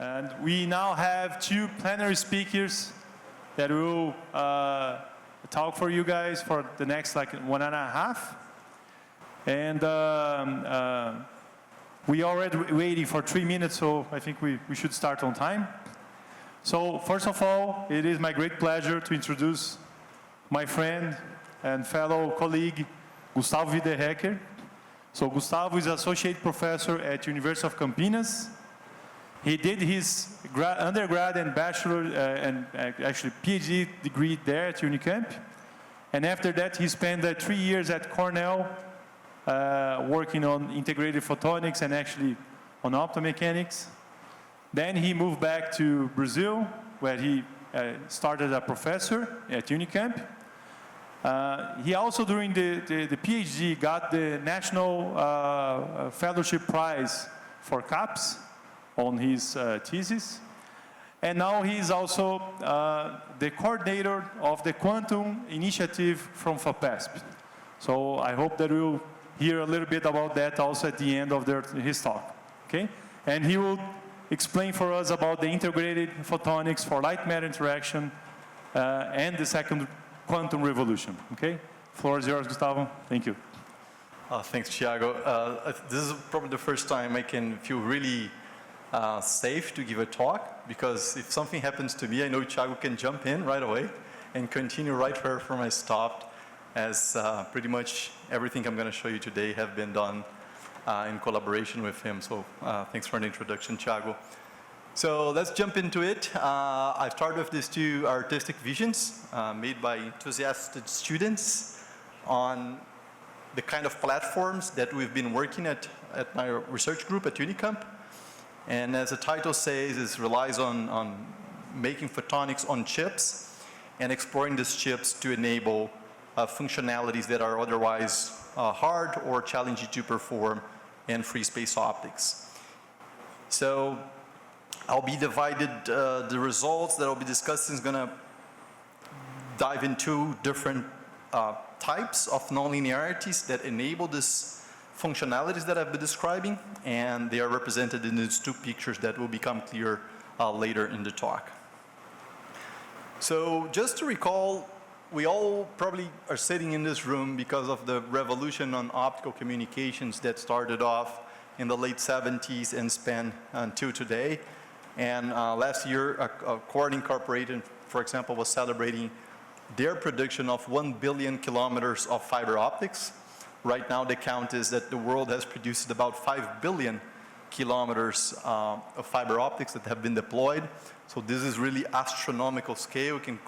And we now have two plenary speakers that will talk for you guys for the next like 1.5. And we already waiting for 3 minutes, so I think we should start on time. So first of all, it is my great pleasure to introduce my friend and fellow colleague, Gustavo Wiederhecker. So Gustavo is associate professor at University of Campinas. He did his undergrad and bachelor and actually PhD degree there at Unicamp. And after that, he spent 3 years at Cornell working on integrated photonics and actually on optomechanics. Then he moved back to Brazil, where he started as a professor at Unicamp. He also, during the PhD, got the National Fellowship Prize for CAPS on his thesis. And now he's also the coordinator of the Quantum Initiative from FAPESP. So I hope that we'll hear a little bit about that also at the end of his talk, okay? And he will explain for us about the integrated photonics for light-matter interaction and the second quantum revolution, okay? Floor is yours, Gustavo. Thank you. Thanks, Thiago. This is probably the first time I can feel really safe to give a talk, because if something happens to me, I know Thiago can jump in right away and continue right where I stopped, as pretty much everything I'm going to show you today have been done in collaboration with him. So thanks for the introduction, Thiago. So let's jump into it. I started with these two artistic visions made by enthusiastic students on the kind of platforms that we've been working at my research group at Unicamp. And as the title says, it relies on making photonics on chips and exploring these chips to enable functionalities that are otherwise hard or challenging to perform in free space optics. So I'll be divided, the results that I'll be discussing is going to dive into different types of nonlinearities that enable these functionalities that I've been describing, and they are represented in these two pictures that will become clear later in the talk. So just to recall, we all probably are sitting in this room because of the revolution on optical communications that started off in the late 70s and span until today. And last year, Corning Corporation, for example, was celebrating their production of 1 billion kilometers of fiber optics. Right now, the count is that the world has produced about 5 billion kilometers of fiber optics that have been deployed. So this is really astronomical scale. We can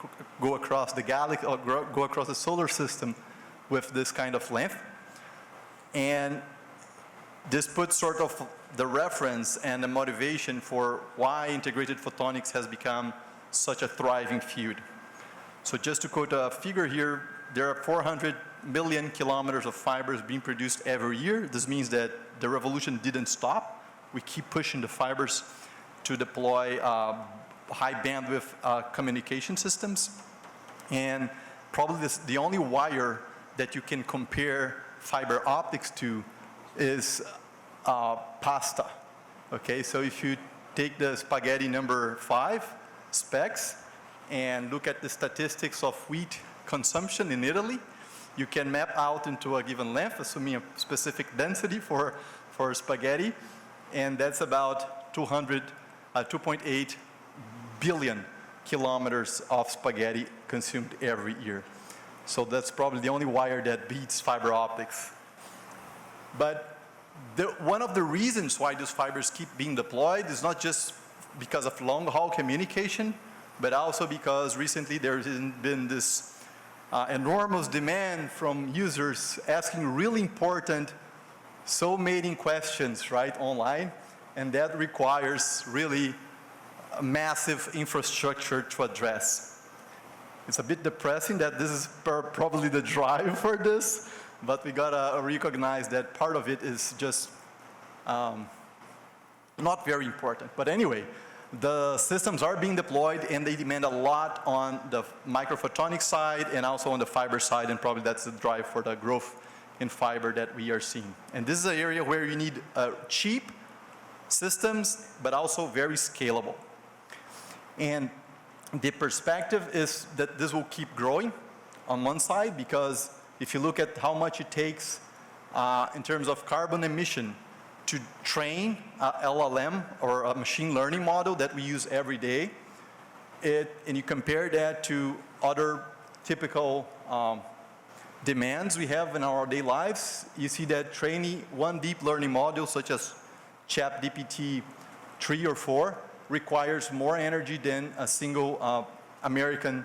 go across the galaxy or go across the solar system with this kind of length. And this puts sort of the reference and the motivation for why integrated photonics has become such a thriving field. So just to quote a figure here, there are 400 million kilometers of fibers being produced every year. This means that the revolution didn't stop. We keep pushing the fibers to deploy high bandwidth communication systems. And probably the only wire that you can compare fiber optics to is pasta. Okay, so if you take the spaghetti number 5 specs and look at the statistics of wheat consumption in Italy, you can map out into a given length, assuming a specific density for spaghetti, and that's about 2.8 billion kilometers of spaghetti consumed every year. So that's probably the only wire that beats fiber optics. But one of the reasons why those fibers keep being deployed is not just because of long-haul communication, but also because recently there's been this enormous demand from users asking really important soul-mating questions, right, online, and that requires really a massive infrastructure to address. It's a bit depressing that this is probably the drive for this, but we gotta recognize that part of it is just not very important. But anyway, the systems are being deployed and they demand a lot on the microphotonic side and also on the fiber side, and probably that's the drive for the growth in fiber that we are seeing. And this is an area where you need cheap, systems, but also very scalable. And the perspective is that this will keep growing on one side, because if you look at how much it takes in terms of carbon emission to train a LLM or a machine learning model that we use every day, and you compare that to other typical demands we have in our daily lives, you see that training one deep learning module such as ChatGPT 3 or 4 requires more energy than a single American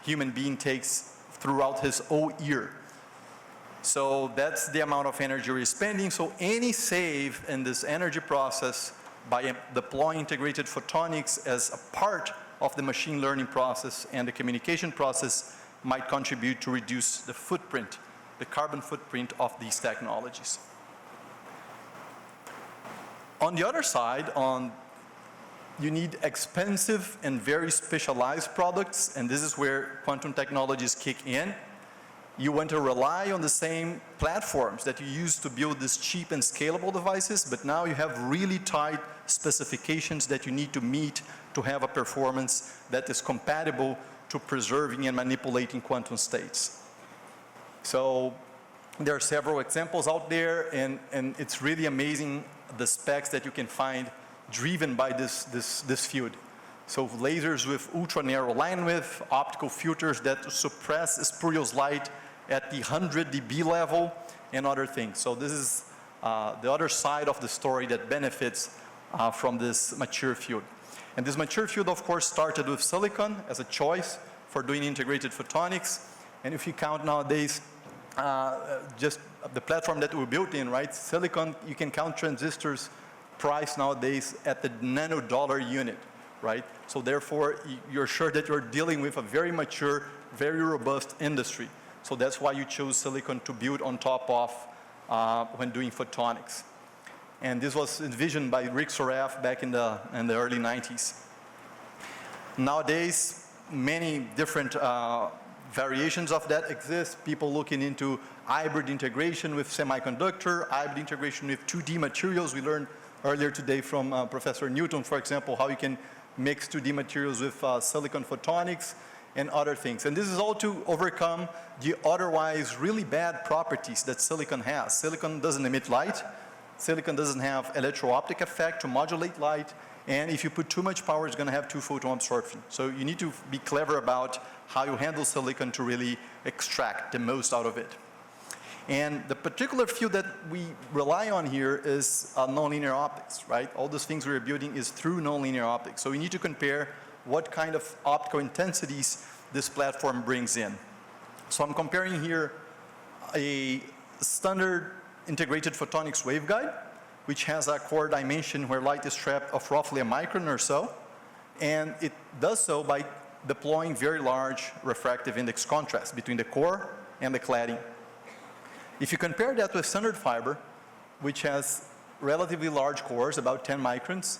human being takes throughout his whole year. So that's the amount of energy we're spending. So any save in this energy process by deploying integrated photonics as a part of the machine learning process and the communication process might contribute to reduce the footprint, the carbon footprint of these technologies. On the other side, you need expensive and very specialized products, and this is where quantum technologies kick in. You want to rely on the same platforms that you use to build these cheap and scalable devices, but now you have really tight specifications that you need to meet to have a performance that is compatible to preserving and manipulating quantum states. So there are several examples out there, and it's really amazing the specs that you can find driven by this field. So lasers with ultra narrow line width, optical filters that suppress spurious light at the 100 dB level, and other things. So this is the other side of the story that benefits from this mature field. And this mature field, of course, started with silicon as a choice for doing integrated photonics. And if you count nowadays, just the platform that we built in, right? Silicon, you can count transistors priced nowadays at the $nano unit, right? So therefore, you're sure that you're dealing with a very mature, very robust industry. So that's why you chose silicon to build on top of when doing photonics. And this was envisioned by Rick Soraf back in the early 90s. Nowadays, many different variations of that exist. People looking into hybrid integration with semiconductor, hybrid integration with 2D materials. We learned earlier today from Professor Newton, for example, how you can mix 2D materials with silicon photonics and other things. And this is all to overcome the otherwise really bad properties that silicon has. Silicon doesn't emit light. Silicon doesn't have electro-optic effect to modulate light. And if you put too much power, it's going to have 2 photon absorption. So you need to be clever about how you handle silicon to really extract the most out of it. And the particular field that we rely on here is nonlinear optics, right? All those things we're building is through nonlinear optics. So we need to compare what kind of optical intensities this platform brings in. So I'm comparing here a standard integrated photonics waveguide, which has a core dimension where light is trapped of roughly a micron or so. And it does so by deploying very large refractive index contrast between the core and the cladding. If you compare that with standard fiber, which has relatively large cores, about 10 microns,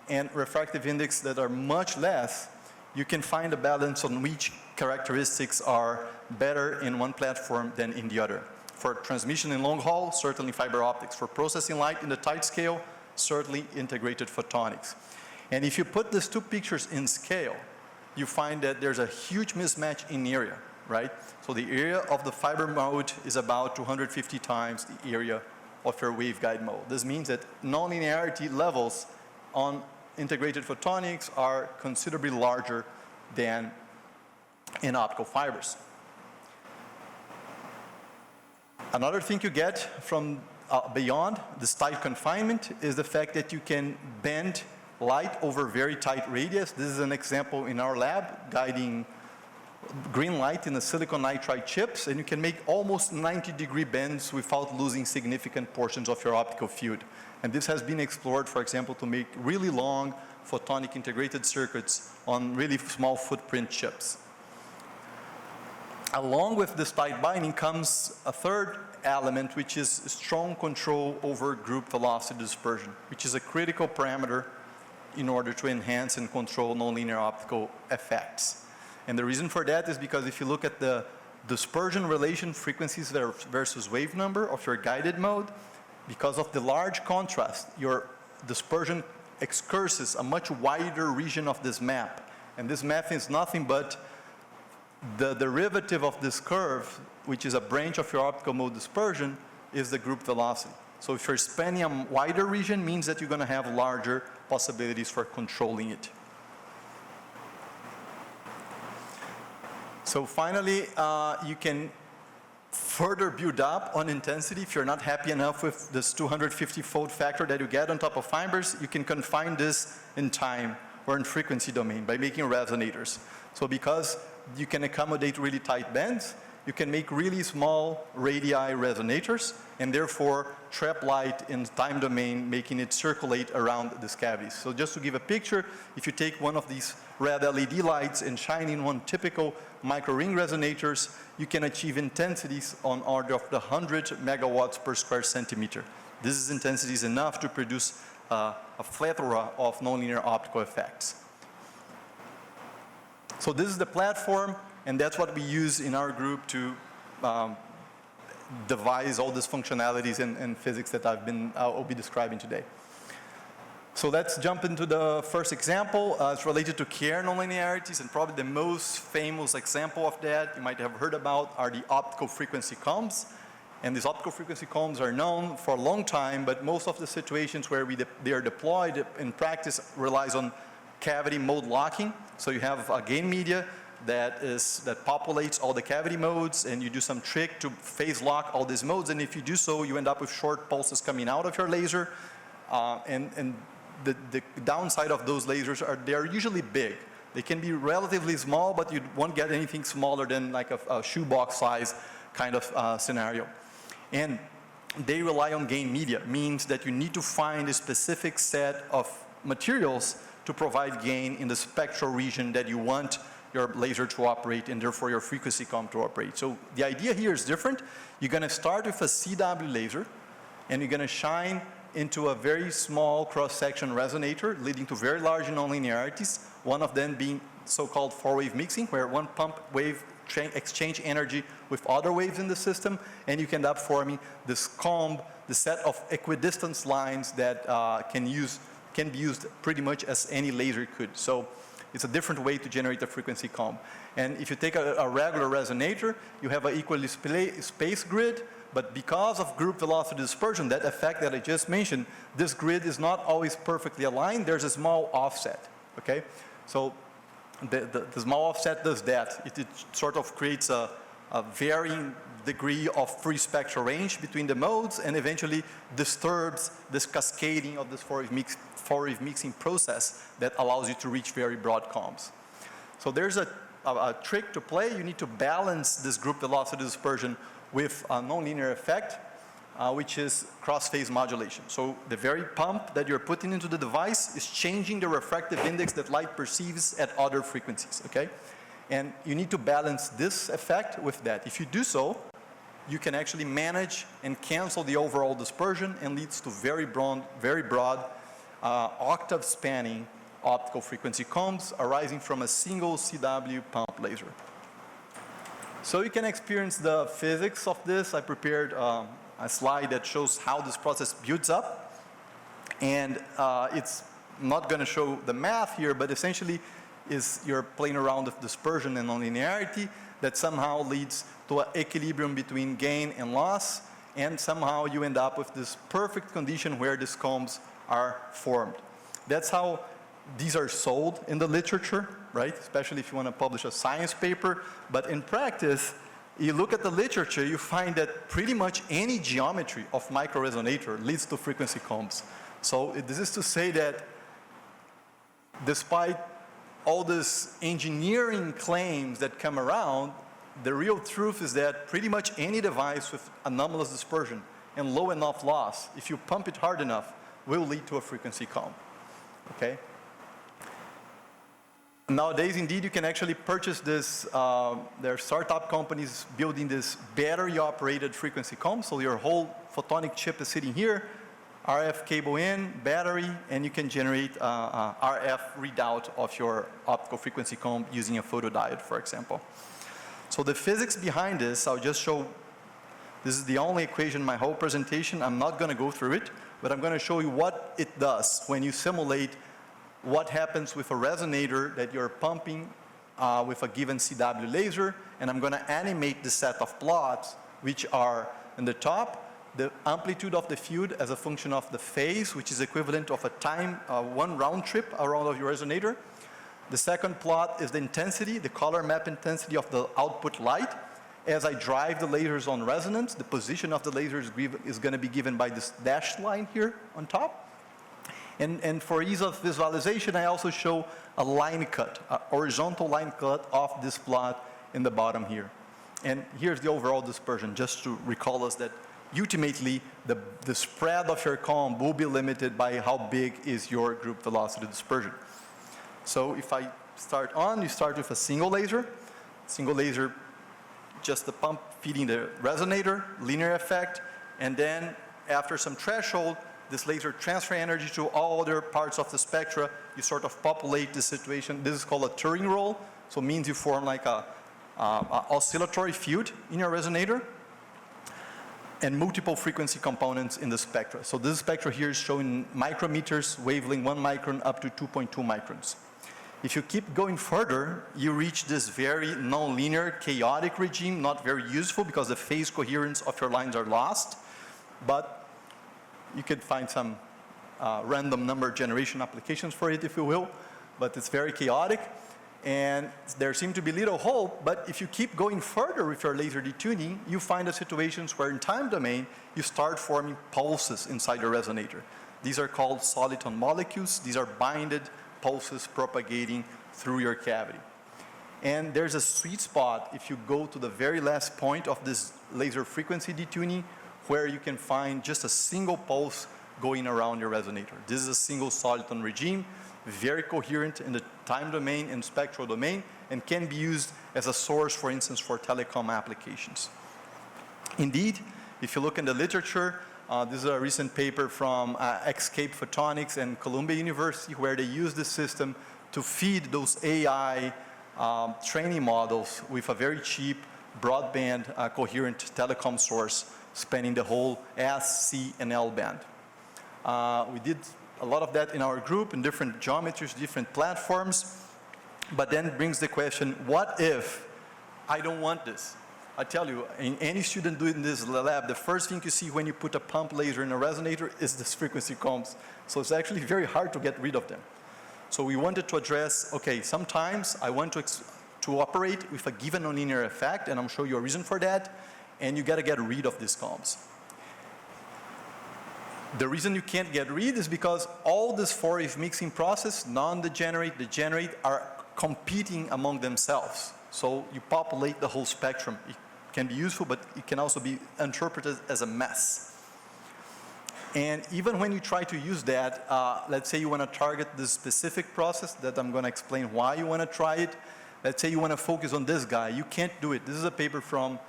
and refractive index that are much less, you can find a balance on which characteristics are better in one platform than in the other. For transmission in long haul, certainly fiber optics. For processing light in the tight scale, certainly integrated photonics. And if you put these two pictures in scale, you find that there's a huge mismatch in area, right? So the area of the fiber mode is about 250 times the area of your waveguide mode. This means that nonlinearity levels on integrated photonics are considerably larger than in optical fibers. Another thing you get from beyond this tight confinement is the fact that you can bend light over very tight radius. This is an example in our lab guiding green light in the silicon nitride chips, and you can make almost 90-degree bends without losing significant portions of your optical field. And this has been explored, for example, to make really long photonic integrated circuits on really small footprint chips. Along with this tight binding comes a third element, which is strong control over group velocity dispersion, which is a critical parameter in order to enhance and control nonlinear optical effects. And the reason for that is because if you look at the dispersion relation frequencies versus wave number of your guided mode, because of the large contrast, your dispersion excurses a much wider region of this map. And this map is nothing but the derivative of this curve, which is a branch of your optical mode dispersion, is the group velocity. So if you're spanning a wider region, means that you're going to have larger possibilities for controlling it. So finally, you can further build up on intensity. If you're not happy enough with this 250-fold factor that you get on top of fibers, you can confine this in time or in frequency domain by making resonators. So because you can accommodate really tight bands, you can make really small radii resonators and therefore trap light in time domain, making it circulate around these cavities. So just to give a picture, if you take one of these red LED lights and shine in one typical micro-ring resonators, you can achieve intensities on order of the 100 megawatts per square centimeter. This is intensities enough to produce a plethora of nonlinear optical effects. So this is the platform, and that's what we use in our group to devise all these functionalities and physics that I'll be describing today. So let's jump into the first example. It's related to Kerr nonlinearities, and probably the most famous example of that you might have heard about are the optical frequency combs. And these optical frequency combs are known for a long time, but most of the situations where they are deployed in practice relies on cavity mode locking. So you have a gain media that populates all the cavity modes, and you do some trick to phase lock all these modes, and if you do so, you end up with short pulses coming out of your laser, and the downside of those lasers are they are usually big. They can be relatively small, but you won't get anything smaller than like a shoebox size kind of scenario. And they rely on gain media, means that you need to find a specific set of materials to provide gain in the spectral region that you want your laser to operate and therefore your frequency comb to operate. So the idea here is different. You're going to start with a CW laser, and you're going to shine into a very small cross-section resonator leading to very large nonlinearities, one of them being so-called four-wave mixing, where one pump wave exchange energy with other waves in the system, and you can end up forming this comb, the set of equidistance lines that can be used pretty much as any laser could. So it's a different way to generate a frequency comb. And if you take a regular resonator, you have an equally spaced grid, but because of group velocity dispersion, that effect that I just mentioned, this grid is not always perfectly aligned. There's a small offset, okay? So the small offset does that. It sort of creates a varying degree of free spectral range between the modes and eventually disturbs this cascading of this four-wave mixing process that allows you to reach very broad combs. So there's a trick to play. You need to balance this group velocity dispersion with a nonlinear effect, which is cross-phase modulation. So the very pump that you're putting into the device is changing the refractive index that light perceives at other frequencies, okay? And you need to balance this effect with that. If you do so, you can actually manage and cancel the overall dispersion and leads to very broad octave-spanning optical frequency combs arising from a single CW pump laser. So you can experience the physics of this. I prepared a slide that shows how this process builds up. And it's not going to show the math here, but essentially you're playing around with dispersion and nonlinearity that somehow leads to an equilibrium between gain and loss, and somehow you end up with this perfect condition where these combs are formed. That's how these are sold in the literature, right? Especially if you want to publish a science paper. But in practice, you look at the literature, you find that pretty much any geometry of microresonator leads to frequency combs. So this is to say that despite all these engineering claims that come around, the real truth is that pretty much any device with anomalous dispersion and low enough loss, if you pump it hard enough, will lead to a frequency comb, okay? Nowadays, indeed, you can actually purchase this. There are startup companies building this battery-operated frequency comb. So your whole photonic chip is sitting here, RF cable in, battery, and you can generate RF readout of your optical frequency comb using a photodiode, for example. So the physics behind this, I'll just show. This is the only equation in my whole presentation. I'm not going to go through it, but I'm going to show you what it does when you simulate what happens with a resonator that you're pumping with a given CW laser, and I'm going to animate the set of plots, which are in the top, the amplitude of the field as a function of the phase, which is equivalent of a time, one round trip around of your resonator. The second plot is the intensity, the color map intensity of the output light. As I drive the lasers on resonance, the position of the laser is going to be given by this dashed line here on top. And for ease of visualization, I also show a line cut, a horizontal line cut of this plot in the bottom here. And here's the overall dispersion, just to recall us that ultimately the spread of your comb will be limited by how big is your group velocity dispersion. So if I start on, you start with a single laser, just the pump feeding the resonator, linear effect, and then after some threshold, this laser transfer energy to all other parts of the spectra. You sort of populate the situation. This is called a Turing roll, so it means you form like a oscillatory field in your resonator and multiple frequency components in the spectra. So this spectra here is showing micrometers, wavelength 1 micron up to 2.2 microns. If you keep going further, you reach this very nonlinear, chaotic regime, not very useful because the phase coherence of your lines are lost, but you could find some random number generation applications for it, if you will, but it's very chaotic, and there seems to be little hope, but if you keep going further with your laser detuning, you find the situations where in time domain, you start forming pulses inside your resonator. These are called soliton molecules. These are binded pulses propagating through your cavity. And there's a sweet spot if you go to the very last point of this laser frequency detuning where you can find just a single pulse going around your resonator. This is a single soliton regime, very coherent in the time domain and spectral domain, and can be used as a source, for instance, for telecom applications. Indeed, if you look in the literature, this is a recent paper from Escape Photonics and Columbia University where they use this system to feed those AI training models with a very cheap broadband coherent telecom source spanning the whole S, C, and L band. We did a lot of that in our group in different geometries, different platforms, but then brings the question, what if I don't want this? I tell you, any student doing this in the lab, the first thing you see when you put a pump laser in a resonator is this frequency combs. So it's actually very hard to get rid of them. So we wanted to address, okay, sometimes I want to operate with a given nonlinear effect, and I'm sure you a reason for that, and you gotta get rid of these combs. The reason you can't get rid is because all this 4-wave mixing process, non-degenerate, degenerate, are competing among themselves. So you populate the whole spectrum. It can be useful, but it can also be interpreted as a mess. And even when you try to use that, let's say you want to target this specific process that I'm going to explain why you want to try it. Let's say you want to focus on this guy. You can't do it. This is a paper from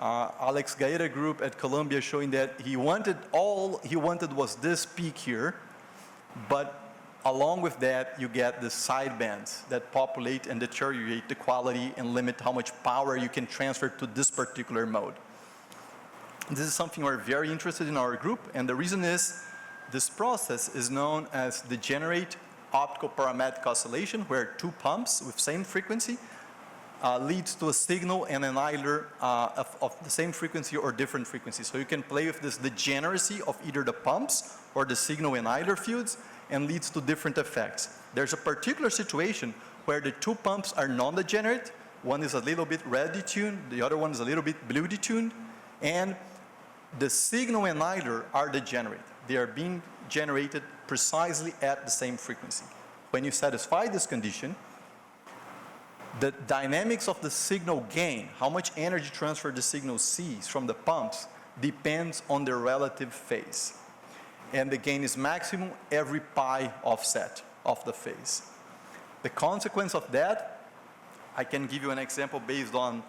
Alex Gaeta group at Columbia showing that all he wanted was this peak here, but along with that, you get the sidebands that populate and deteriorate the quality and limit how much power you can transfer to this particular mode. This is something we're very interested in our group, and the reason is this process is known as degenerate optical parametric oscillation, where two pumps with same frequency leads to a signal and an idler of the same frequency or different frequencies. So you can play with this degeneracy of either the pumps or the signal and idler fields, and leads to different effects. There's a particular situation where the two pumps are non-degenerate. One is a little bit red detuned, the other one is a little bit blue detuned, and the signal and idler are degenerate. They are being generated precisely at the same frequency. When you satisfy this condition, the dynamics of the signal gain, how much energy transfer the signal sees from the pumps, depends on the relative phase. And the gain is maximum every pi offset of the phase. The consequence of that, I can give you an example based on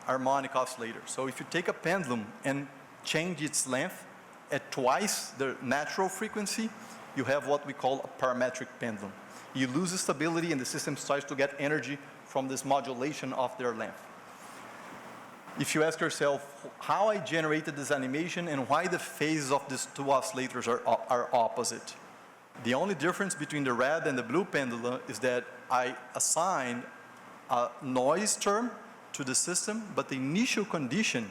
harmonic oscillator. So if you take a pendulum and change its length at twice the natural frequency, you have what we call a parametric pendulum. You lose stability and the system starts to get energy from this modulation of their length. if you ask yourself how I generated this animation and why the phases of these two oscillators are opposite. The only difference between the red and the blue pendulum is that I assigned a noise term to the system, but the initial condition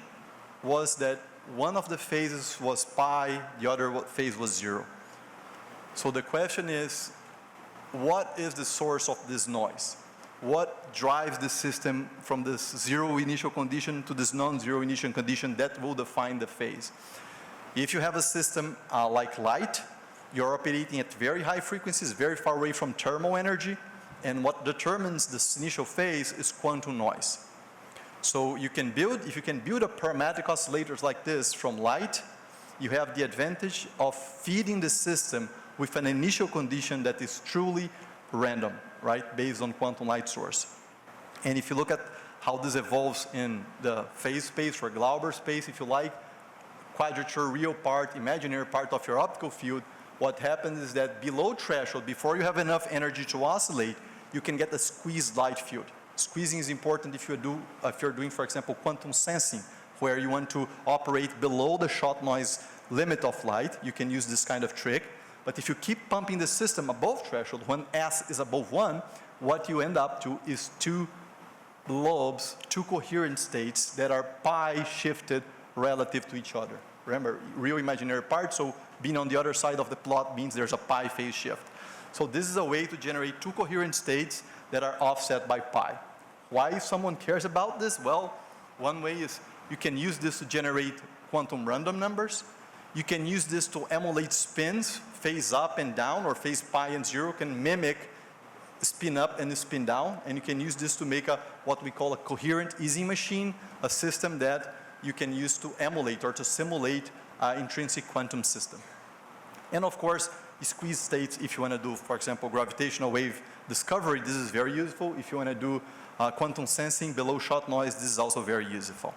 was that one of the phases was pi, the other phase was 0. So the question is, what is the source of this noise? What drives the system from this 0 initial condition to this non-zero initial condition that will define the phase? If you have a system like light, you're operating at very high frequencies, very far away from thermal energy, and what determines this initial phase is quantum noise. So you can build, if you can build a parametric oscillators like this from light, you have the advantage of feeding the system with an initial condition that is truly random, right, based on quantum light source. And if you look at how this evolves in the phase space or Glauber space, if you like, quadrature, real part, imaginary part of your optical field, what happens is that below threshold, before you have enough energy to oscillate, you can get a squeezed light field. Squeezing is important if you're doing, for example, quantum sensing, where you want to operate below the shot noise limit of light. You can use this kind of trick. But if you keep pumping the system above threshold, when S is above 1, what you end up to is two lobes, two coherent states that are pi shifted relative to each other. Remember, real imaginary part, so being on the other side of the plot means there's a pi phase shift. So this is a way to generate two coherent states that are offset by pi. Why someone cares about this? Well, one way is you can use this to generate quantum random numbers. You can use this to emulate spins, phase up and down, or phase pi and 0 can mimic spin up and spin down. And you can use this to make what we call a coherent Ising machine, a system that you can use to emulate or to simulate intrinsic quantum system. And of course, squeeze states, if you want to do, for example, gravitational wave discovery, this is very useful. If you want to do quantum sensing below shot noise, this is also very useful.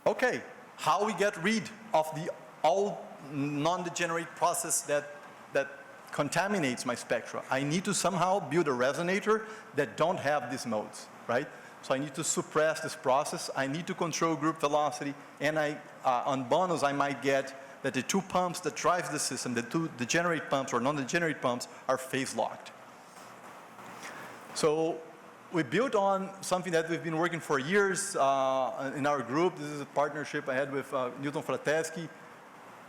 Okay, how we get rid of the all non-degenerate process that contaminates my spectra? I need to somehow build a resonator that don't have these modes, right? So I need to suppress this process. I need to control group velocity, and on bonus, I might get that the two pumps that drive the system, the two degenerate pumps or non-degenerate pumps, are phase locked. So we built on something that we've been working for years in our group. This is a partnership I had with Newton Frateschi.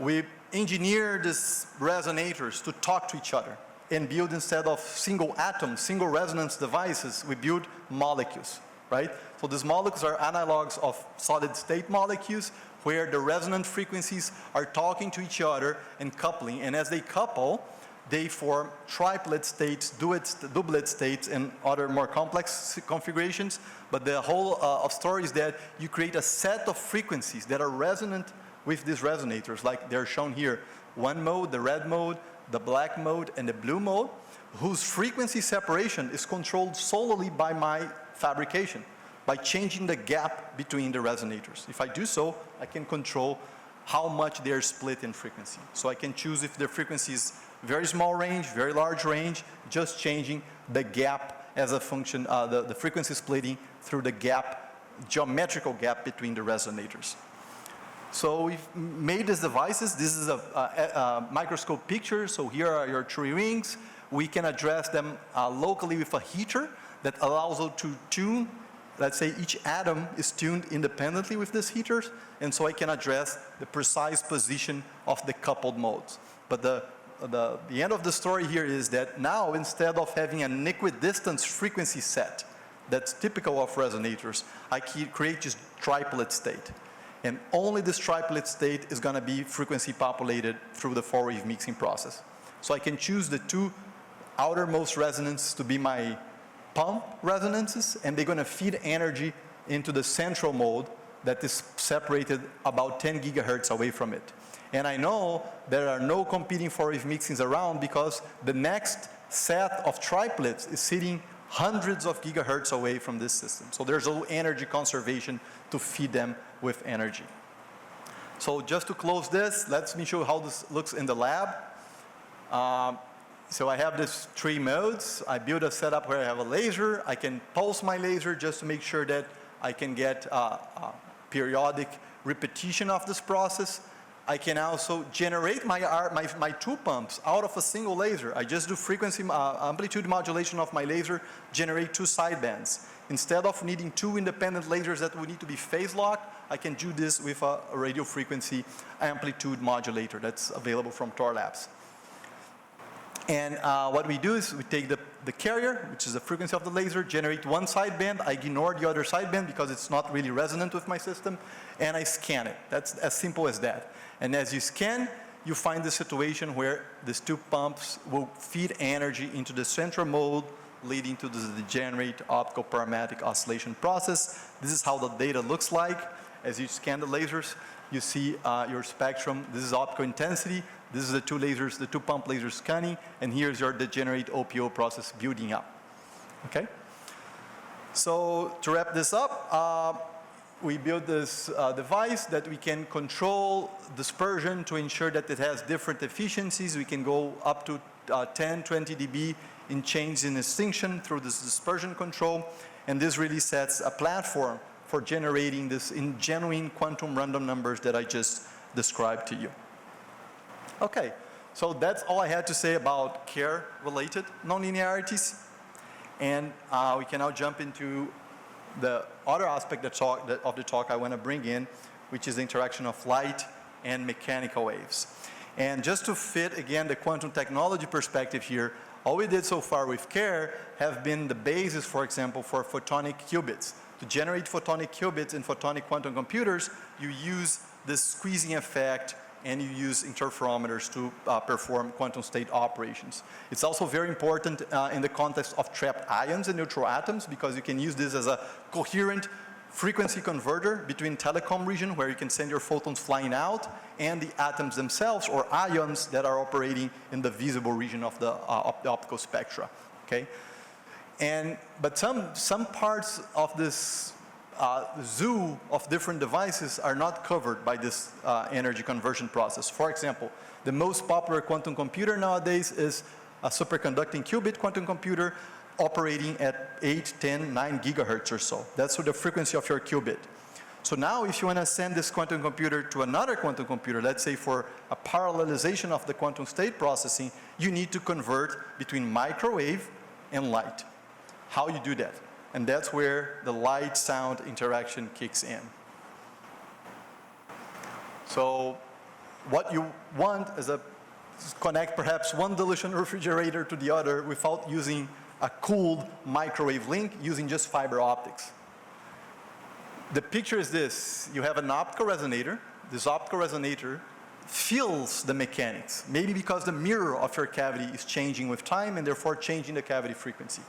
We engineered these resonators to talk to each other and build, instead of single atoms, single resonance devices, we build molecules, right? So these molecules are analogs of solid state molecules where the resonant frequencies are talking to each other and coupling. And as they couple, they form triplet states, doublet states, and other more complex configurations. But the whole of story is that you create a set of frequencies that are resonant with these resonators, like they're shown here. One mode, the red mode, the black mode, and the blue mode, whose frequency separation is controlled solely by my fabrication, by changing the gap between the resonators. If I do so, I can control how much they're split in frequency. So I can choose if their frequency is very small range, very large range, just changing the gap as a function, the frequency splitting through the gap, geometrical gap between the resonators. So we've made these devices. This is a microscope picture. So here are your tree rings. We can address them locally with a heater that allows us to tune. Let's say each atom is tuned independently with these heaters, and so I can address the precise position of the coupled modes. But the end of the story here is that now, instead of having an equidistance frequency set that's typical of resonators, I can create this triplet state. And only this triplet state is going to be frequency populated through the four-wave mixing process. So I can choose the two outermost resonances to be my pump resonances, and they're going to feed energy into the central mode that is separated about 10 gigahertz away from it. And I know there are no competing four-wave mixings around because the next set of triplets is sitting hundreds of gigahertz away from this system. So there's a little energy conservation to feed them with energy. So just to close this, let me show you how this looks in the lab. So I have these 3 modes. I build a setup where I have a laser. I can pulse my laser just to make sure that I can get periodic repetition of this process. I can also generate my 2 pumps out of a single laser. I just do frequency amplitude modulation of my laser, generate 2 sidebands. Instead of needing 2 independent lasers that would need to be phase locked, I can do this with a radio frequency amplitude modulator that's available from Tor Labs. And what we do is we take the carrier, which is the frequency of the laser, generate 1 sideband. I ignore the other sideband because it's not really resonant with my system, and I scan it. That's as simple as that. And as you scan, you find the situation where these 2 pumps will feed energy into the central mode, leading to the degenerate optical parametric oscillation process. This is how the data looks like. As you scan the lasers, you see your spectrum. This is optical intensity. This is the 2 lasers, the 2 pump lasers scanning, and here's your degenerate OPO process building up. Okay? So to wrap this up, we built this device that we can control dispersion to ensure that it has different efficiencies. We can go up to 10, 20 dB in change in extinction through this dispersion control, and this really sets a platform for generating this in genuine quantum random numbers that I just described to you. Okay, so that's all I had to say about care-related nonlinearities. And we can now jump into the other aspect of the talk I want to bring in, which is the interaction of light and mechanical waves. And just to fit, again, the quantum technology perspective here, all we did so far with care have been the basis, for example, for photonic qubits. To generate photonic qubits in photonic quantum computers, you use this squeezing effect and you use interferometers to perform quantum state operations. It's also very important in the context of trapped ions and neutral atoms, because you can use this as a coherent frequency converter between telecom region, where you can send your photons flying out, and the atoms themselves, or ions, that are operating in the visible region of the optical spectra. Okay? But some parts of this zoo of different devices are not covered by this energy conversion process. For example, the most popular quantum computer nowadays is a superconducting qubit quantum computer operating at 8, 10, 9 gigahertz or so. That's the frequency of your qubit. So now if you want to send this quantum computer to another quantum computer, let's say for a parallelization of the quantum state processing, you need to convert between microwave and light. How you do that? And that's where the light-sound interaction kicks in. So what you want is to connect perhaps one dilution refrigerator to the other without using a cooled microwave link, using just fiber optics. The picture is this. You have an optical resonator. This optical resonator feels the mechanics, maybe because the mirror of your cavity is changing with time and therefore changing the cavity frequency.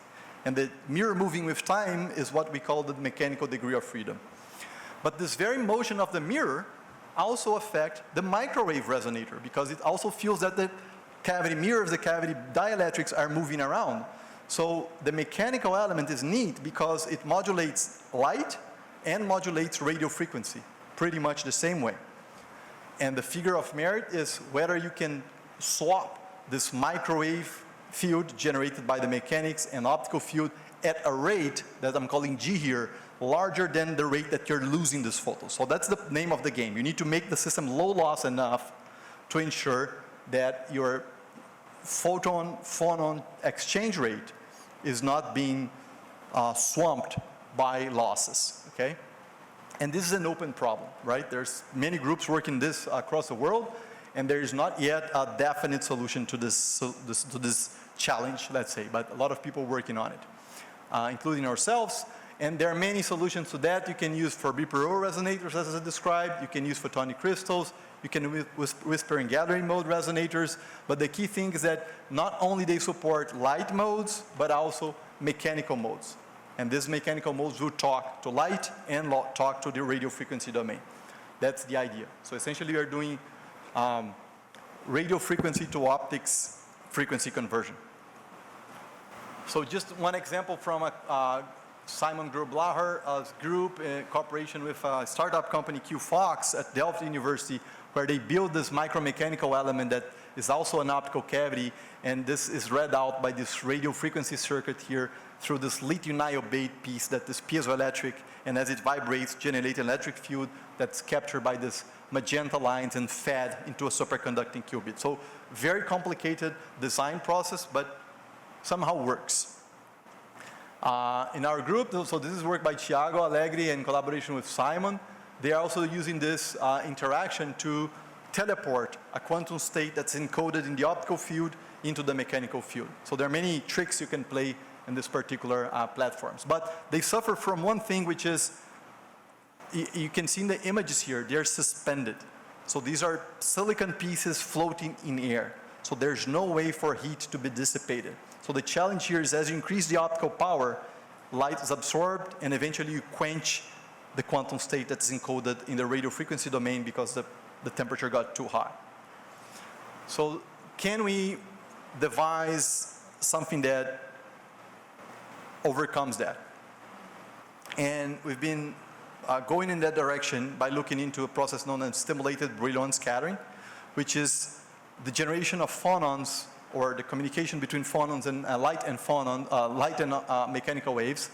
And the mirror moving with time is what we call the mechanical degree of freedom. But this very motion of the mirror also affects the microwave resonator, because it also feels that the cavity mirrors, the cavity dielectrics are moving around. So the mechanical element is neat because it modulates light and modulates radio frequency pretty much the same way. And the figure of merit is whether you can swap this microwave field generated by the mechanics and optical field at a rate that I'm calling G here, larger than the rate that you're losing this photon. So that's the name of the game. You need to make the system low loss enough to ensure that your photon-phonon exchange rate is not being swamped by losses, okay? And this is an open problem, right? There's many groups working this across the world, and there is not yet a definite solution to this challenge, let's say, but a lot of people working on it, including ourselves. And there are many solutions to that. You can use for BPRO resonators, as I described. You can use photonic crystals. You can use whisper and gathering mode resonators. But the key thing is that not only they support light modes, but also mechanical modes. And these mechanical modes will talk to light and talk to the radio frequency domain. That's the idea. So essentially, we are doing radio frequency to optics frequency conversion. So just one example from Simon Grublacher's group in cooperation with a startup company, QFox, at Delft University, where they built this micromechanical element that is also an optical cavity, and this is read out by this radio frequency circuit here through this lithium niobate piece that is piezoelectric, and as it vibrates, generates an electric field that's captured by this magenta lines and fed into a superconducting qubit. So very complicated design process, but somehow works. In our group, so this is work by Thiago Alegre in collaboration with Simon. They are also using this interaction to teleport a quantum state that's encoded in the optical field into the mechanical field. So there are many tricks you can play in this particular platforms. But they suffer from one thing, which is, you can see in the images here, they're suspended. So these are silicon pieces floating in air. So there's no way for heat to be dissipated. So the challenge here is, as you increase the optical power, light is absorbed, and eventually you quench the quantum state that's encoded in the radio frequency domain because the temperature got too high. So can we devise something that overcomes that? And we've been going in that direction by looking into a process known as stimulated Brillouin scattering, which is the generation of phonons, or the communication between phonons and light and mechanical waves.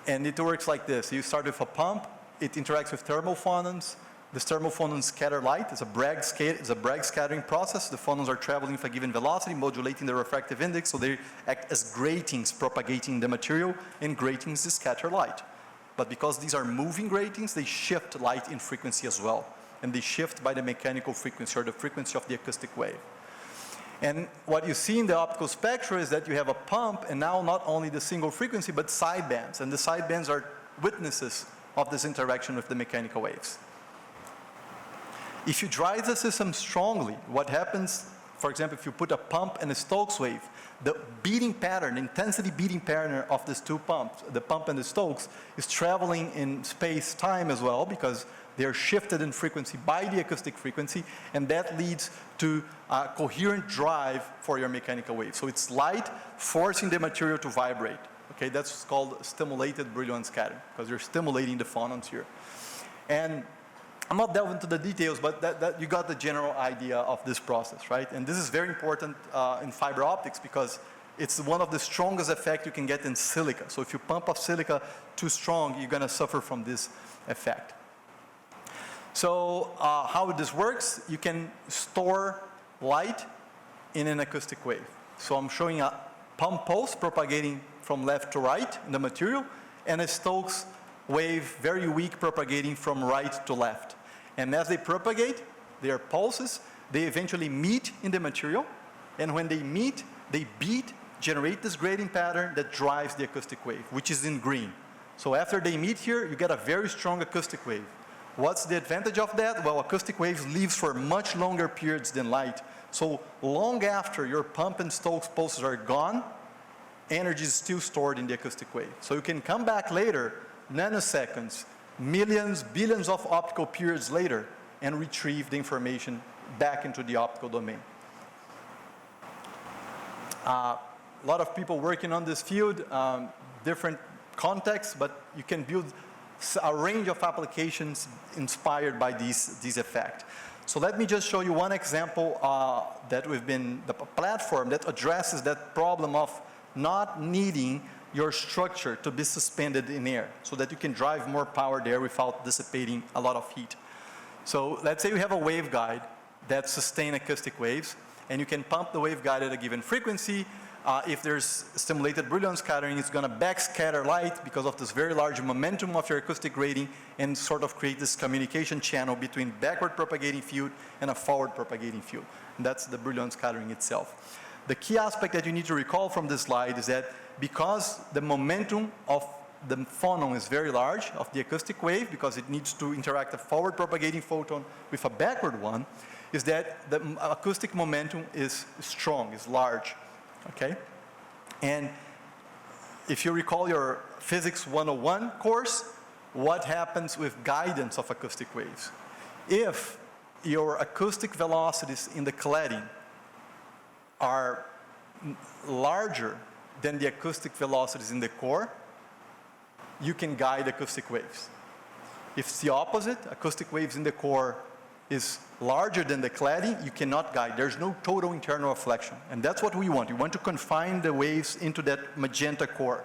And it works like this. You start with a pump, it interacts with thermal phonons. This thermal phonons scatter light. It's a Bragg scattering process. The phonons are traveling with a given velocity, modulating the refractive index, so they act as gratings, propagating the material, and gratings scatter light. But because these are moving gratings, they shift light in frequency as well. And they shift by the mechanical frequency, or the frequency of the acoustic wave. And what you see in the optical spectra is that you have a pump, and now not only the single frequency, but sidebands. And the sidebands are witnesses of this interaction with the mechanical waves. If you drive the system strongly, what happens, for example, if you put a pump and a Stokes wave, the beating pattern, intensity beating pattern of these two pumps, the pump and the Stokes, is traveling in space-time as well, because they're shifted in frequency by the acoustic frequency, and that leads to a coherent drive for your mechanical wave. So it's light forcing the material to vibrate. Okay, that's called stimulated Brillouin scattering, because you're stimulating the phonons here. And I'm not delving into the details, but that you got the general idea of this process, right? And this is very important in fiber optics, because it's one of the strongest effects you can get in silica. So if you pump up silica too strong, you're going to suffer from this effect. So how this works, you can store light in an acoustic wave. So I'm showing a pump pulse propagating from left to right in the material, and a Stokes wave, very weak, propagating from right to left. And as they propagate, they are pulses, they eventually meet in the material, and when they meet, they beat, generate this grading pattern that drives the acoustic wave, which is in green. So after they meet here, you get a very strong acoustic wave. What's the advantage of that? Well, acoustic waves live for much longer periods than light. So long after your pump and Stokes pulses are gone, energy is still stored in the acoustic wave. So you can come back later, nanoseconds, millions, billions of optical periods later, and retrieve the information back into the optical domain. A lot of people working on this field, different contexts, but you can build a range of applications inspired by these effects. So let me just show you one example that we've been, the platform that addresses that problem of not needing your structure to be suspended in air, so that you can drive more power there without dissipating a lot of heat. So let's say you have a waveguide that sustains acoustic waves, and you can pump the waveguide at a given frequency. If there's stimulated Brillouin scattering, it's going to backscatter light because of this very large momentum of your acoustic grating, and sort of create this communication channel between backward propagating field and a forward propagating field. And that's the Brillouin scattering itself. The key aspect that you need to recall from this slide is that because the momentum of the phonon is very large, of the acoustic wave, because it needs to interact a forward propagating photon with a backward one, is that the acoustic momentum is strong, is large. Okay? And if you recall your Physics 101 course, what happens with guidance of acoustic waves? If your acoustic velocities in the cladding are larger than the acoustic velocities in the core, you can guide acoustic waves. If it's the opposite, acoustic waves in the core is larger than the cladding, you cannot guide. There's no total internal reflection. And that's what we want. We want to confine the waves into that magenta core.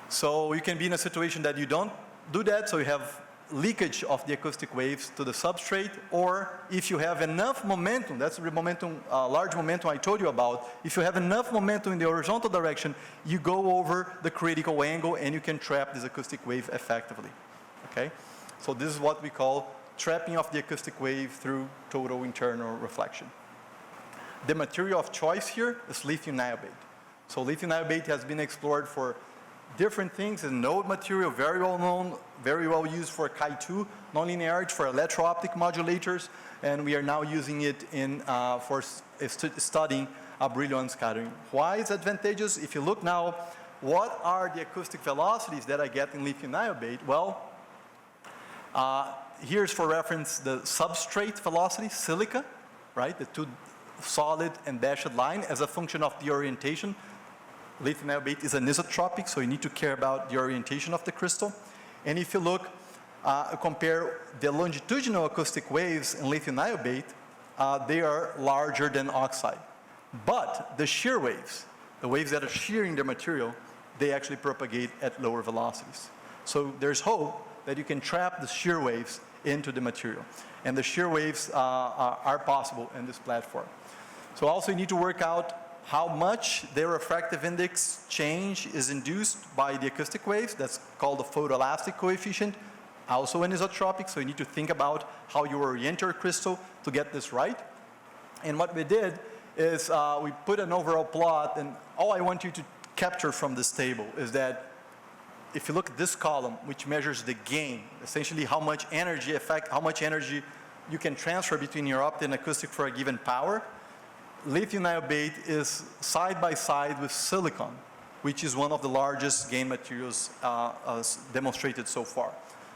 So you can be in a situation that you don't do that, so you have leakage of the acoustic waves to the substrate, or if you have enough momentum, that's the momentum, large momentum I told you about, if you have enough momentum in the horizontal direction, you go over the critical angle and you can trap this acoustic wave effectively, okay? So this is what we call trapping of the acoustic wave through total internal reflection. The material of choice here is lithium niobate. So lithium niobate has been explored for different things, is node material, very well known, very well used for Chi2 nonlinearity, for electro-optic modulators, and we are now using it in, for studying Brillouin scattering. Why is it advantageous? If you look now, what are the acoustic velocities that I get in lithium niobate? Well, here's for reference the substrate velocity, silica, right? The two solid and dashed line as a function of the orientation. Lithium niobate is anisotropic, so you need to care about the orientation of the crystal. And if you look, compare the longitudinal acoustic waves in lithium niobate, they are larger than oxide. But the shear waves, the waves that are shearing the material, they actually propagate at lower velocities. So there's hope that you can trap the shear waves into the material. And the shear waves are possible in this platform. So also you need to work out how much their refractive index change is induced by the acoustic waves. That's called the photoelastic coefficient, also anisotropic, so you need to think about how you orient your crystal to get this right. And what we did is we put an overall plot, and all I want you to capture from this table is that if you look at this column, which measures the gain, essentially how much energy you can transfer between your optic and acoustic for a given power, lithium niobate is side by side with silicon, which is one of the largest gain materials demonstrated so far.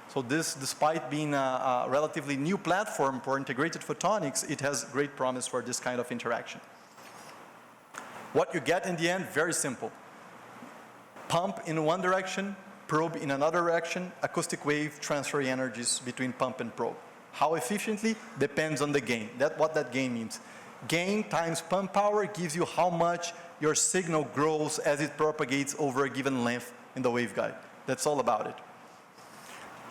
So this, despite being a relatively new platform for integrated photonics, it has great promise for this kind of interaction. What you get in the end, very simple. Pump in one direction, probe in another direction, acoustic wave transfer energies between pump and probe. How efficiently? Depends on the gain. What that gain means. Gain times pump power gives you how much your signal grows as it propagates over a given length in the waveguide. That's all about it.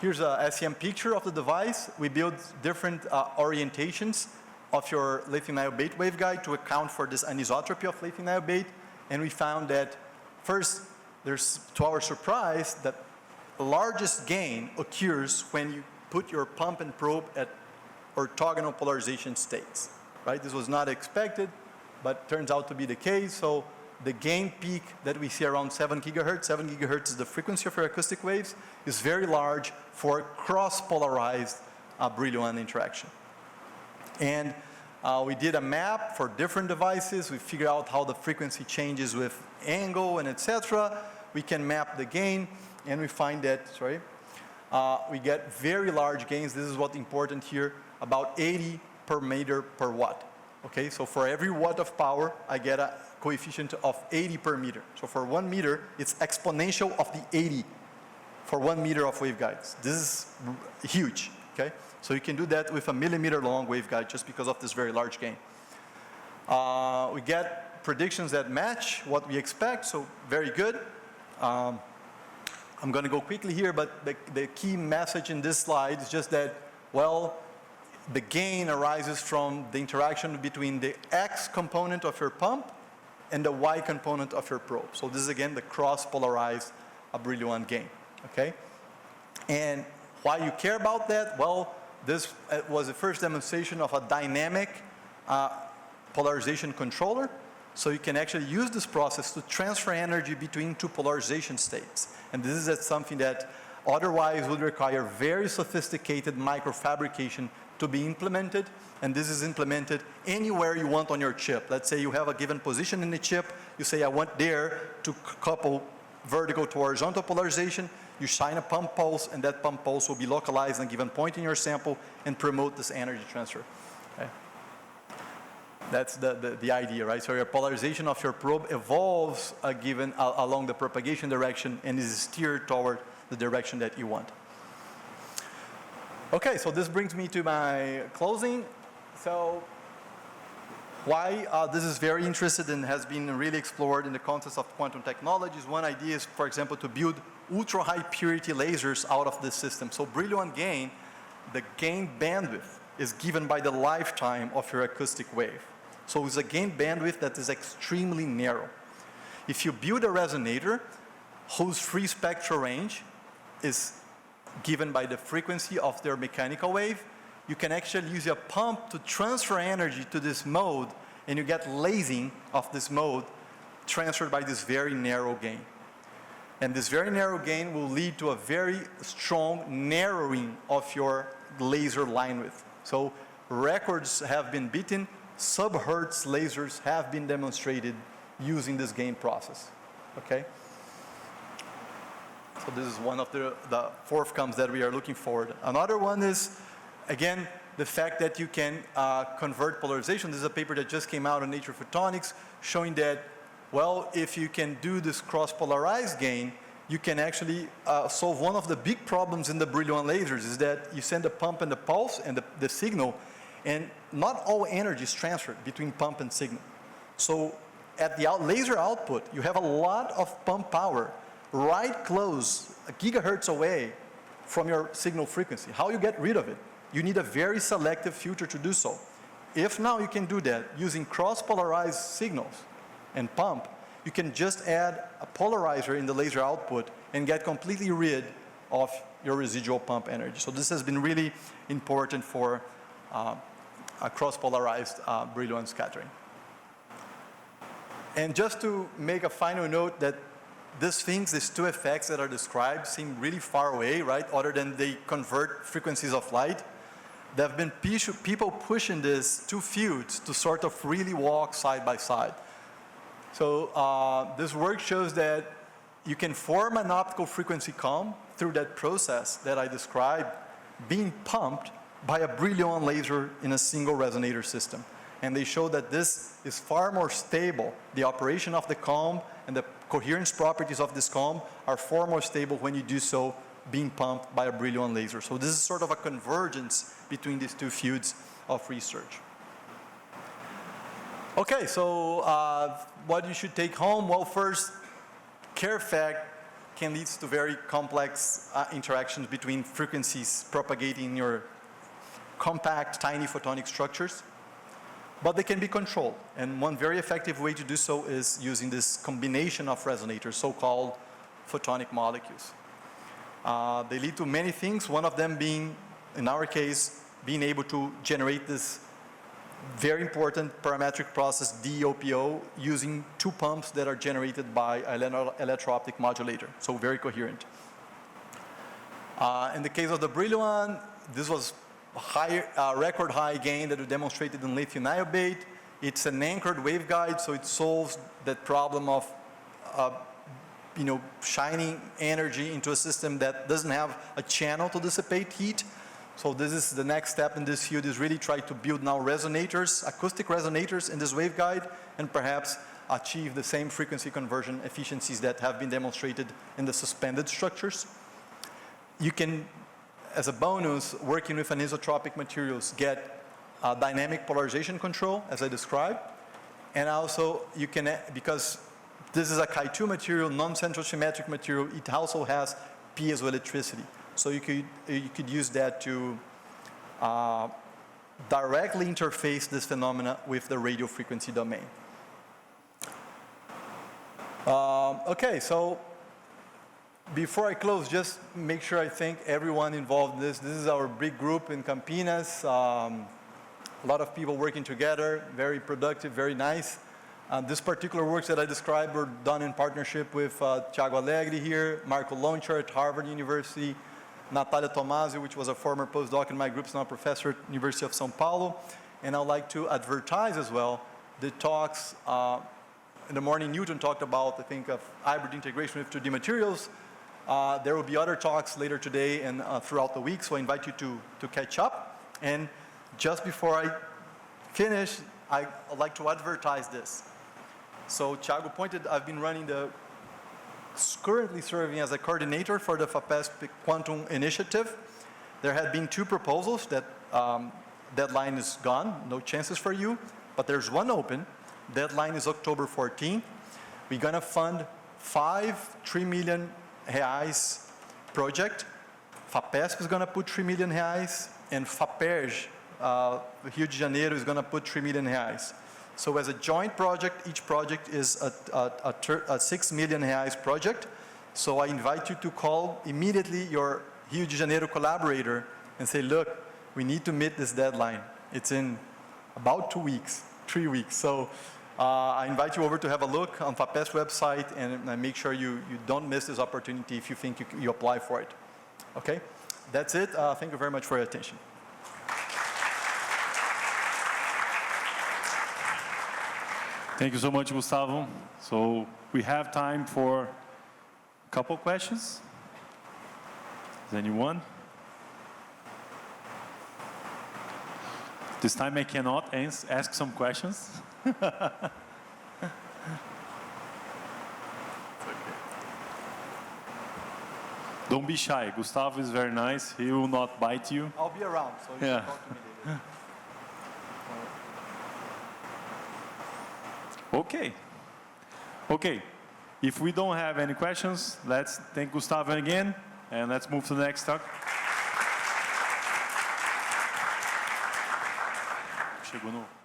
Here's a SEM picture of the device. We built different orientations of your lithium niobate waveguide to account for this anisotropy of lithium niobate. And we found that first, there's, to our surprise, that the largest gain occurs when you put your pump and probe at orthogonal polarization states. Right? This was not expected, but turns out to be the case. So the gain peak that we see around 7 gigahertz, 7 gigahertz is the frequency of your acoustic waves, is very large for cross-polarized Brillouin interaction. And we did a map for different devices. We figured out how the frequency changes with angle and etc. We can map the gain, and we find that, we get very large gains. This is what's important here, about 80 per meter per watt. Okay, so for every watt of power, I get a coefficient of 80 per meter. So for 1 meter, it's exponential of the 80 for 1 meter of waveguides. This is huge, okay? So you can do that with a millimeter long waveguide just because of this very large gain. We get predictions that match what we expect, so very good. I'm going to go quickly here, but the key message in this slide is just that, well, the gain arises from the interaction between the X component of your pump and the Y component of your probe. So this is again the cross-polarized Brillouin gain, okay? And why you care about that? Well, this was the first demonstration of a dynamic polarization controller. So you can actually use this process to transfer energy between two polarization states. And this is something that otherwise would require very sophisticated microfabrication to be implemented, and this is implemented anywhere you want on your chip. Let's say you have a given position in the chip, you say I want there to couple vertical to horizontal polarization, you shine a pump pulse, and that pump pulse will be localized at a given point in your sample and promote this energy transfer. Okay. That's the idea, right? So your polarization of your probe evolves along the propagation direction and is steered toward the direction that you want. Okay, so this brings me to my closing. So why this is very interested and has been really explored in the context of quantum technologies. One idea is, for example, to build ultra-high purity lasers out of this system. So brilliant gain, the gain bandwidth is given by the lifetime of your acoustic wave. So it's a gain bandwidth that is extremely narrow. If you build a resonator whose free spectral range is given by the frequency of their mechanical wave, you can actually use a pump to transfer energy to this mode, and you get lasing of this mode transferred by this very narrow gain. And this very narrow gain will lead to a very strong narrowing of your laser line width. So records have been beaten, sub-hertz lasers have been demonstrated using this gain process, okay? So this is one of the forthcomes that we are looking forward. Another one is, again, the fact that you can convert polarization. This is a paper that just came out on Nature Photonics showing that, well, if you can do this cross-polarized gain, you can actually solve one of the big problems in the brilliant lasers, is that you send a pump and the pulse and the signal, and not all energy is transferred between pump and signal. So at the laser output, you have a lot of pump power right close, a gigahertz away from your signal frequency. How you get rid of it? You need a very selective filter to do so. If now you can do that using cross-polarized signals and pump, you can just add a polarizer in the laser output and get completely rid of your residual pump energy. So this has been really important for a cross-polarized brilliant scattering. And just to make a final note that these two effects that are described seem really far away, right? Other than they convert frequencies of light. There have been people pushing these two fields to sort of really walk side by side. So this work shows that you can form an optical frequency comb through that process that I described being pumped by a brilliant laser in a single resonator system. And they show that this is far more stable. The operation of the comb and the coherence properties of this comb are far more stable when you do so being pumped by a brilliant laser. So this is sort of a convergence between these two fields of research. Okay, so what you should take home? Well, first, care fact can lead to very complex interactions between frequencies propagating in your compact, tiny photonic structures. But they can be controlled. And one very effective way to do so is using this combination of resonators, so-called photonic molecules. They lead to many things, one of them being, in our case, being able to generate this very important parametric process, DOPO, using two pumps that are generated by an electro-optic modulator, so very coherent. In the case of the brilliant, this was record high gain that we demonstrated in lithium niobate. It's an anchored waveguide, so it solves that problem of shining energy into a system that doesn't have a channel to dissipate heat. So this is the next step in this field, is really try to build now resonators, acoustic resonators in this waveguide, and perhaps achieve the same frequency conversion efficiencies that have been demonstrated in the suspended structures. You can, as a bonus, working with anisotropic materials, get dynamic polarization control, as I described. And also, you can, because this is a Chi2 material, non-central symmetric material, it also has piezoelectricity. So you could use that to directly interface this phenomena with the radio frequency domain. Okay, so before I close, just make sure I thank everyone involved in this. This is our big group in Campinas. A lot of people working together, very productive, very nice. These particular works that I described were done in partnership with Thiago Alegre here, Marco Lonchar at Harvard University, Natalia Tomasi, which was a former postdoc in my group, now a professor at University of São Paulo. And I'd like to advertise as well the talks. In the morning, Newton talked about, I think, of hybrid integration with 2D materials. There will be other talks later today and throughout the week, so I invite you to catch up. And just before I finish, I'd like to advertise this. So Thiago pointed, I've been running currently serving as a coordinator for the FAPESP Quantum Initiative. There had been 2 proposals that deadline is gone, no chances for you, but there's one open. Deadline is October 14th. We're gonna fund 5 3 million reais project. FAPESP is gonna put 3 million reais, and FAPERJ, Rio de Janeiro, is gonna put 3 million reais. So as a joint project, each project is a 6 million reais project. So I invite you to call immediately your Rio de Janeiro collaborator and say, look, we need to meet this deadline. It's in about 2 weeks, 3 weeks. So I invite you over to have a look on FAPESP website and make sure you don't miss this opportunity if you think you apply for it. Okay, that's it. Thank you very much for your attention. Thank you so much, Gustavo. So we have time for a couple questions. Is anyone? This time I cannot ask some questions. Don't be shy. Gustavo is very nice. He will not bite you. I'll be around, so you can talk to me later. Okay. Okay. If we don't have any questions, let's thank Gustavo again, and let's move to the next talk. Chegou no...